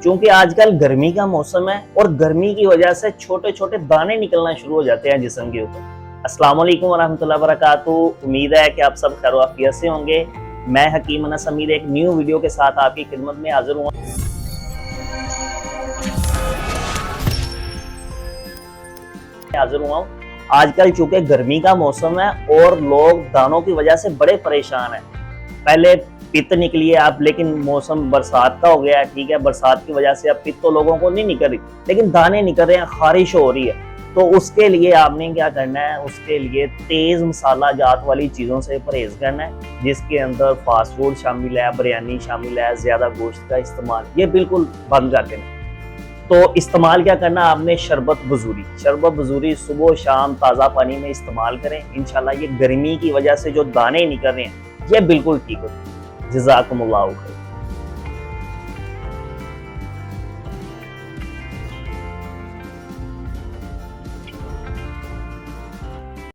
क्योंकि आजकल गर्मी का मौसम है और गर्मी की वजह से छोटे छोटे दाने निकलना शुरू हो जाते हैं जिस्म के ऊपर। अस्सलाम वालेकुम वरहमतुल्लाहि वबरकातुहू। उम्मीद है कि आप सब खैर आफियत से होंगे। मैं हकीम अनस हमीद एक न्यू वीडियो के साथ आपकी खिदमत में हाजिर हुआ हूँ। आजकल चूंकि गर्मी का मौसम है और लोग दानों की वजह से बड़े परेशान हैं। पहले पित्त निकली है अब, लेकिन मौसम बरसात का हो गया है, ठीक है। बरसात की वजह से अब पित्त तो लोगों को नहीं निकल रही, लेकिन दाने निकल रहे हैं, खारिश हो रही है। तो उसके लिए आपने क्या करना है, उसके लिए तेज मसाला जात वाली चीज़ों से परहेज करना है, जिसके अंदर फास्ट फूड शामिल है, बिरयानी शामिल है, ज़्यादा गोश्त का इस्तेमाल, ये बिल्कुल बंद कर देना। तो इस्तेमाल क्या करना, आपने शरबत बजूरी सुबह शाम ताज़ा पानी में इस्तेमाल करें। इंशाल्लाह ये गर्मी की वजह से जो दाने निकल रहे हैं ये बिल्कुल ठीक हो। जज़ाकुमुल्लाहु खैर।